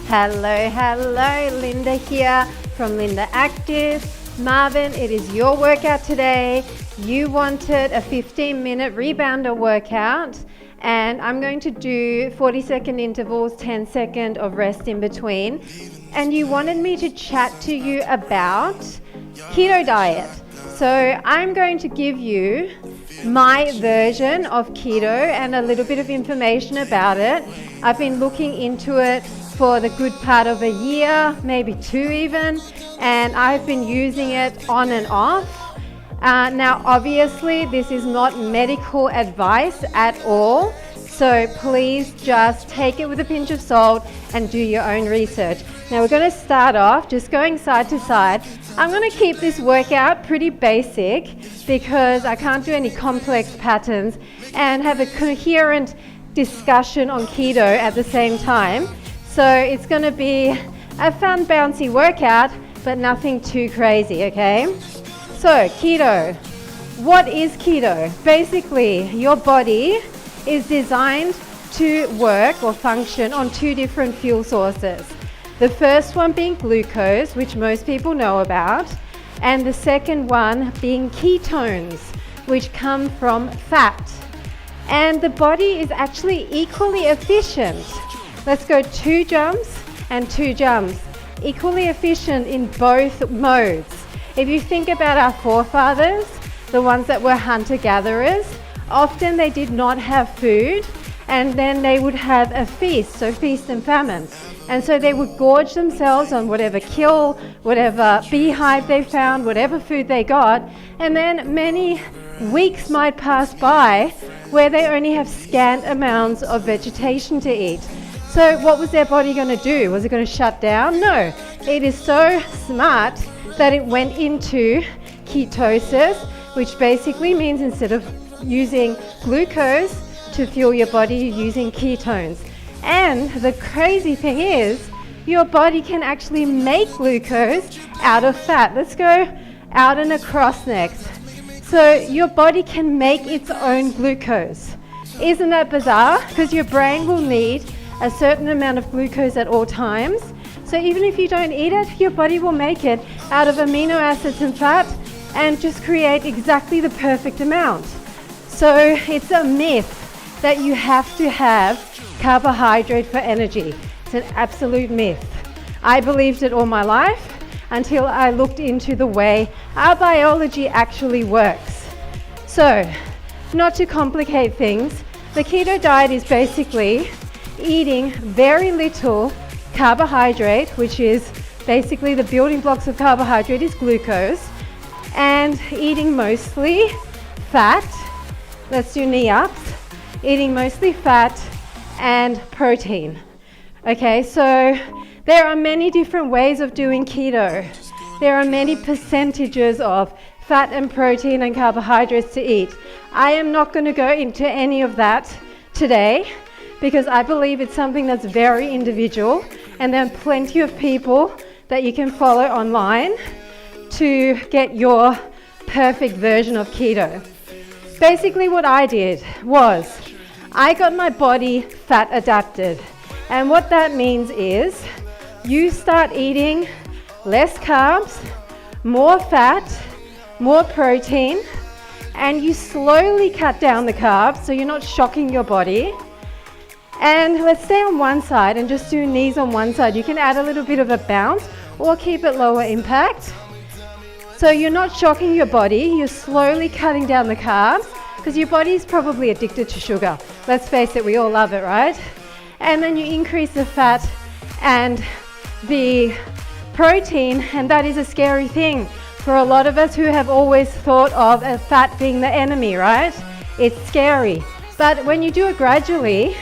Hello, Linda here from Linda Active. Marvin, it is your workout today. You wanted a 15-minute rebounder workout, and I'm going to do 40-second intervals, 10-second of rest in between. And you wanted me to chat to you about keto diet. So I'm going to give you my version of keto and a little bit of information about it. I've been looking into it for the good part of a year, maybe 2 even, and I've been using it on and off. Now obviously this is not medical advice at all, so please just take it with a pinch of salt and do your own research. Now we're going to start off just going side to side. I'm going to keep this workout pretty basic because I can't do any complex patterns and have a coherent discussion on keto at the same time. So it's going to be a fun, bouncy workout, but nothing too crazy, okay? So keto. What is keto? Basically, your body is designed to work or function on 2 different fuel sources. The first one being glucose, which most people know about, and the second one being ketones, which come from fat. And the body is actually equally efficient. Let's go 2 jumps and 2 jumps. Equally efficient in both modes. If you think about our forefathers, the ones that were hunter-gatherers, often they did not have food, and then they would have a feast, so feast and famine. And so they would gorge themselves on whatever kill, whatever beehive they found, whatever food they got, and then many weeks might pass by where they only have scant amounts of vegetation to eat. So what was their body going to do? Was it going to shut down? No. It is so smart that it went into ketosis, which basically means instead of using glucose to fuel your body, you're using ketones. And the crazy thing is, your body can actually make glucose out of fat. Let's go out and across next. So your body can make its own glucose. Isn't that bizarre? Because your brain will need a certain amount of glucose at all times. So even if you don't eat it, your body will make it out of amino acids and fat and just create exactly the perfect amount. So it's a myth that you have to have carbohydrate for energy. It's an absolute myth. I believed it all my life until I looked into the way our biology actually works. So, not to complicate things, the keto diet is basically eating very little carbohydrate, which is basically the building blocks of carbohydrate is glucose, and eating mostly fat. Let's do knee ups. Eating mostly fat and protein. Okay, so there are many different ways of doing keto. There are many percentages of fat and protein and carbohydrates to eat. I am not going to go into any of that today because I believe it's something that's very individual, and there are plenty of people that you can follow online to get your perfect version of keto. Basically what I did was I got my body fat adapted, and what that means is you start eating less carbs, more fat, more protein, and you slowly cut down the carbs so you're not shocking your body. And let's stay on one side and just do knees on one side. You can add a little bit of a bounce or keep it lower impact. So you're not shocking your body, you're slowly cutting down the carbs because your body's probably addicted to sugar. Let's face it, we all love it, right? And then you increase the fat and the protein, and that is a scary thing for a lot of us who have always thought of fat being the enemy, right? It's scary. But when you do it gradually,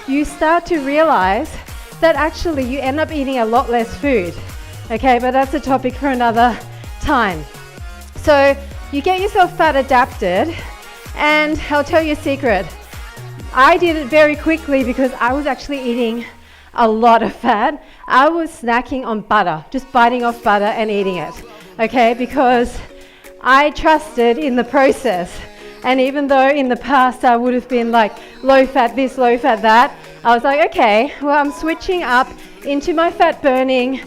you start to realize that actually you end up eating a lot less food. Okay, but that's a topic for another time. So you get yourself fat adapted, and I'll tell you a secret. I did it very quickly because I was actually eating a lot of fat. I was snacking on butter, just biting off butter and eating it, okay, because I trusted in the process. And even though in the past I would have been like low fat this, low fat that, I was like, okay, well, I'm switching up into my fat burning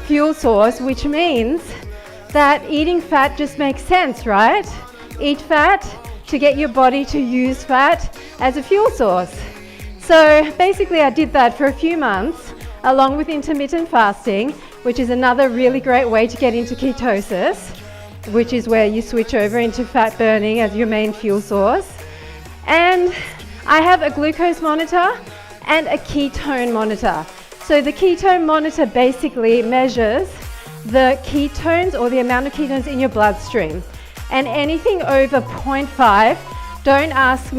fuel source, which means that eating fat just makes sense, right? Eat fat to get your body to use fat as a fuel source. So basically I did that for a few months along with intermittent fasting, which is another really great way to get into ketosis, which is where you switch over into fat burning as your main fuel source. And I have a glucose monitor and a ketone monitor. So the ketone monitor basically measures the ketones or the amount of ketones in your bloodstream. And anything over 0.5, don't ask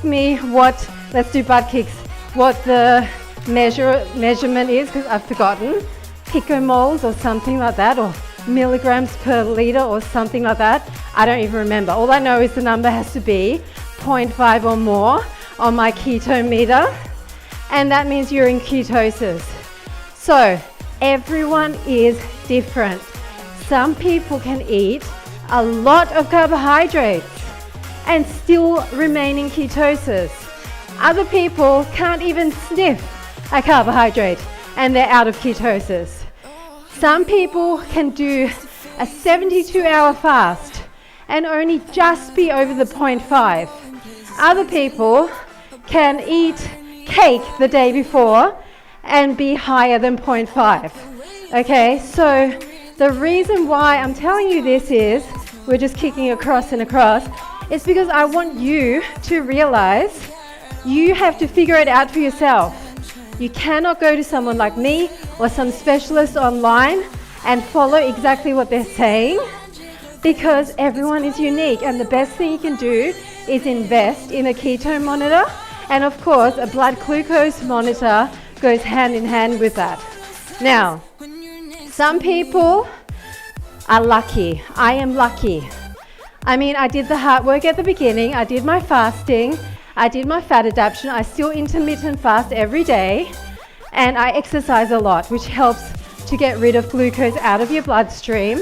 me what, let's do butt kicks, what the measurement is, because I've forgotten. Picomoles or something like that, or milligrams per liter or something like that. I don't even remember. All I know is the number has to be 0.5 or more on my keto meter, and that means you're in ketosis. So everyone is different. Some people can eat a lot of carbohydrates and still remain in ketosis. Other people can't even sniff a carbohydrate and they're out of ketosis. Some people can do a 72-hour fast and only just be over the 0.5. Other people can eat cake the day before and be higher than 0.5. Okay, so the reason why I'm telling you this is, we're just kicking across and across, is because I want you to realize you have to figure it out for yourself. You cannot go to someone like me or some specialist online and follow exactly what they're saying, because everyone is unique, and the best thing you can do is invest in a ketone monitor, and of course a blood glucose monitor goes hand in hand with that. Now, some people are lucky. I am lucky. I mean, I did the hard work at the beginning. I did my fasting. I did my fat adaptation. I still intermittent fast every day, and I exercise a lot, which helps to get rid of glucose out of your bloodstream.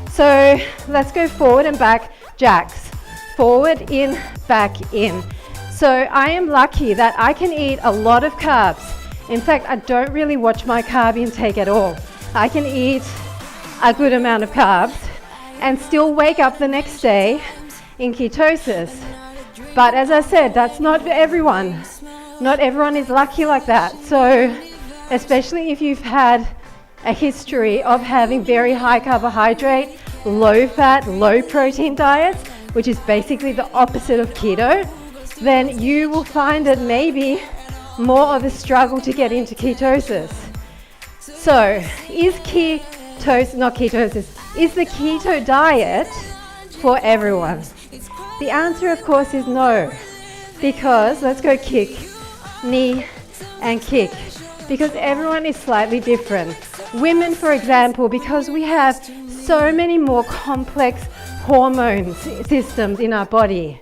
So let's go forward and back jacks. Forward, in, back, in. So I am lucky that I can eat a lot of carbs. In fact, I don't really watch my carb intake at all. I can eat a good amount of carbs and still wake up the next day in ketosis. But as I said, that's not for everyone. Not everyone is lucky like that. So especially if you've had a history of having very high carbohydrate, low fat, low protein diets, which is basically the opposite of keto, then you will find it maybe more of a struggle to get into ketosis. So is the keto diet for everyone? The answer, of course, is no. Because, let's go kick, knee and kick. Because everyone is slightly different. Women, for example, because we have so many more complex hormone systems in our body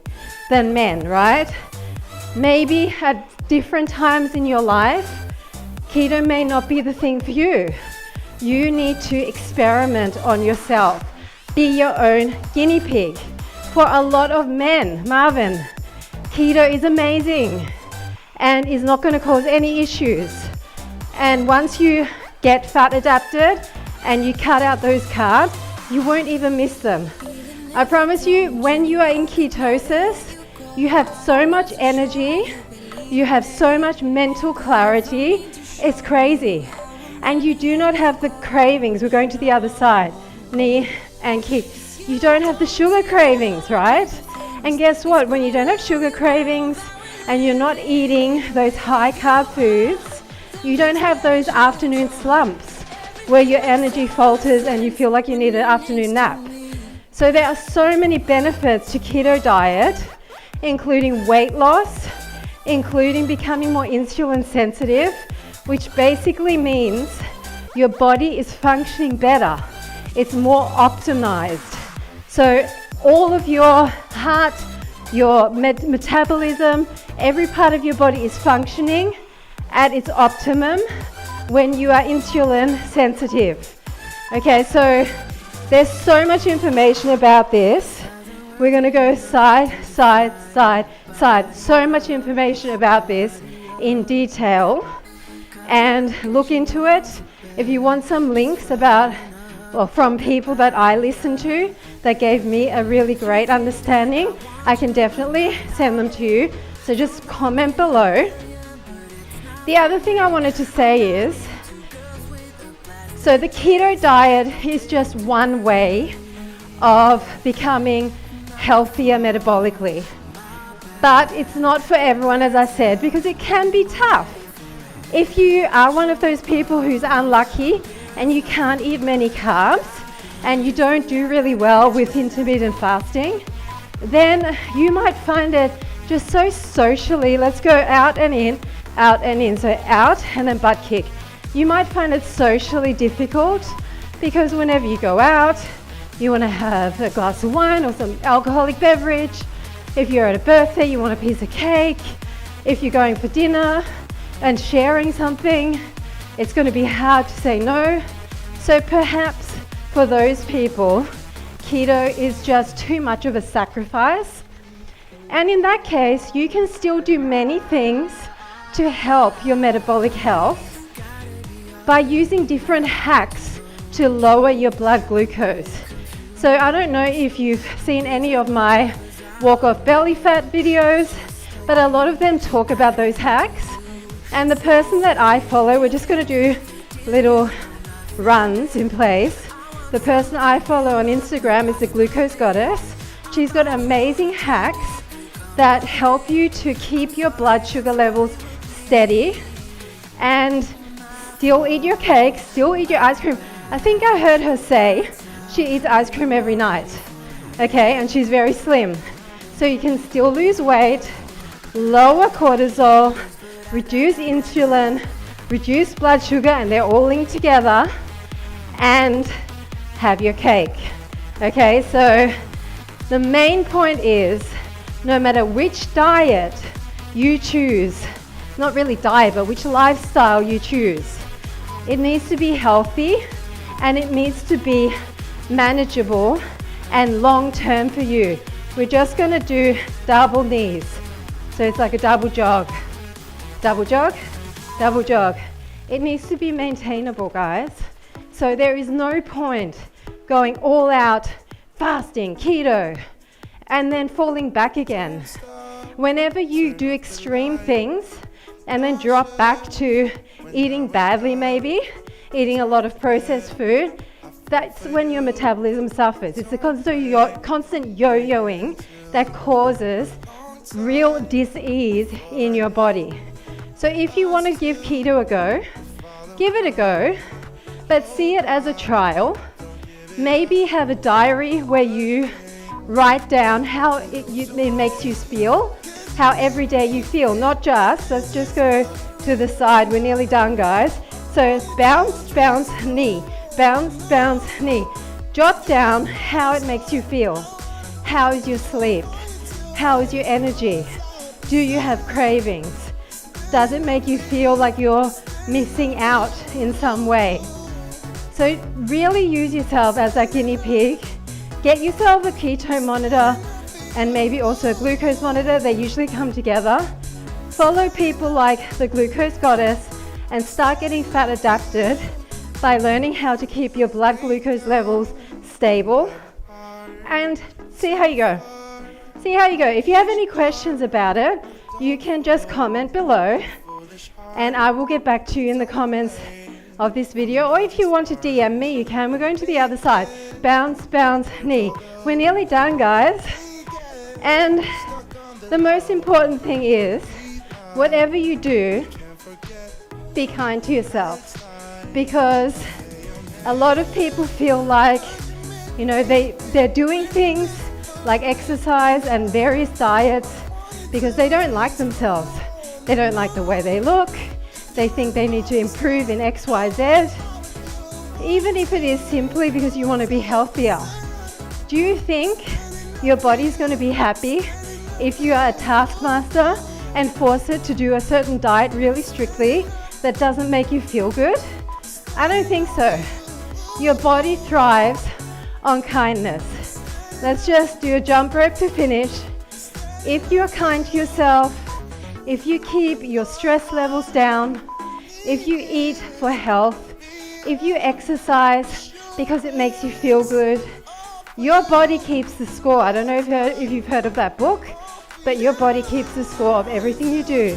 than men, right? Maybe at different times in your life, keto may not be the thing for you. You need to experiment on yourself. Be your own guinea pig. For a lot of men, Marvin, keto is amazing and is not going to cause any issues. And once you get fat adapted and you cut out those carbs, you won't even miss them. I promise you, when you are in ketosis, you have so much energy, you have so much mental clarity, it's crazy. And you do not have the cravings. We're going to the other side, knee and kick. You don't have the sugar cravings, right? And guess what? When you don't have sugar cravings and you're not eating those high carb foods, you don't have those afternoon slumps where your energy falters and you feel like you need an afternoon nap. So there are so many benefits to keto diet, including weight loss, including becoming more insulin sensitive, which basically means your body is functioning better. It's more optimized. So all of your heart, your metabolism, every part of your body is functioning at its optimum when you are insulin sensitive. Okay, so there's so much information about this. We're going to go side, side, side, side. So much information about this in detail. and look into it. If you want some links about, well, from people that I listen to that gave me a really great understanding, I can definitely send them to you. So just comment below. The other thing I wanted to say is, so the keto diet is just one way of becoming healthier metabolically. But it's not for everyone, as I said, because it can be tough. If you are one of those people who's unlucky and you can't eat many carbs and you don't do really well with intermittent fasting, then you might find it just so socially, let's go out and in, so out and then butt kick. You might find it socially difficult because whenever you go out, you want to have a glass of wine or some alcoholic beverage. If you're at a birthday, you want a piece of cake. If you're going for dinner and sharing something, it's going to be hard to say no. So perhaps for those people, keto is just too much of a sacrifice. And in that case, you can still do many things to help your metabolic health by using different hacks to lower your blood glucose. So I don't know if you've seen any of my walk off belly fat videos, but a lot of them talk about those hacks. And the person that I follow, we're just going to do little runs in place. The person I follow on Instagram is the Glucose Goddess. She's got amazing hacks that help you to keep your blood sugar levels steady and still eat your cake, still eat your ice cream. I think I heard her say she eats ice cream every night, okay, and she's very slim. So you can still lose weight, lower cortisol, reduce insulin, reduce blood sugar, and they're all linked together, and have your cake. Okay, so the main point is, no matter which diet you choose, not really diet, but which lifestyle you choose, it needs to be healthy and it needs to be manageable and long-term for you. We're just going to do double knees. So it's like a double jog. Double jog, double jog. It needs to be maintainable, guys. So there is no point going all out fasting, keto, and then falling back again. Whenever you do extreme things and then drop back to eating badly, maybe, eating a lot of processed food, that's when your metabolism suffers. It's the constant yo-yoing that causes real dis-ease in your body. So if you want to give keto a go, give it a go, but see it as a trial. Maybe have a diary where you write down how it makes you feel, how every day you feel, not just, let's just go to the side, we're nearly done, guys. So bounce, bounce, knee, bounce, bounce, knee. Jot down how it makes you feel. How is your sleep? How is your energy? Do you have cravings? Does it make you feel like you're missing out in some way? So really use yourself as a guinea pig. Get yourself a keto monitor and maybe also a glucose monitor. They usually come together. Follow people like the Glucose Goddess and start getting fat adapted by learning how to keep your blood glucose levels stable and see how you go. See how you go. If you have any questions about it, you can just comment below and I will get back to you in the comments of this video, or if you want to DM me, you can. We're going to the other side. Bounce, bounce, knee. We're nearly done, guys. And the most important thing is, whatever you do, be kind to yourself. Because a lot of people feel like, you know, they're doing things like exercise and various diets because they don't like themselves. They don't like the way they look. They think they need to improve in X, Y, Z. Even if it is simply because you want to be healthier. Do you think your body's going to be happy if you are a taskmaster and force it to do a certain diet really strictly that doesn't make you feel good? I don't think so. Your body thrives on kindness. Let's just do a jump rope to finish. If you're kind to yourself, if you keep your stress levels down, if you eat for health, if you exercise because it makes you feel good, your body keeps the score. I don't know if you've heard of that book, but your body keeps the score of everything you do.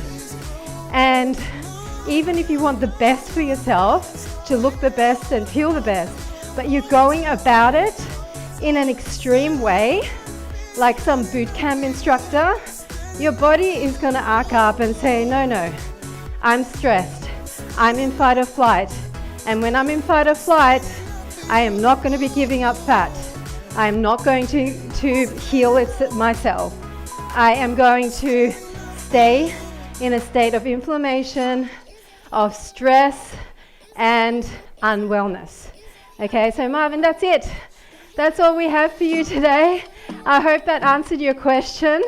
And even if you want the best for yourself, to look the best and feel the best, but you're going about it in an extreme way, like some boot camp instructor, your body is going to arc up and say, no, I'm stressed. I'm in fight or flight. And when I'm in fight or flight, I am not going to be giving up fat. I am not going to heal it myself. I am going to stay in a state of inflammation, of stress, and unwellness. Okay, so Marvin, that's it. That's all we have for you today. I hope that answered your question.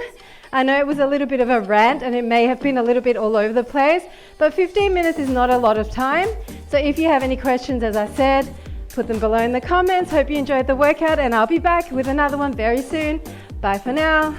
I know it was a little bit of a rant and it may have been a little bit all over the place, but 15 minutes is not a lot of time. So if you have any questions, as I said, put them below in the comments. Hope you enjoyed the workout, and I'll be back with another one very soon. Bye for now.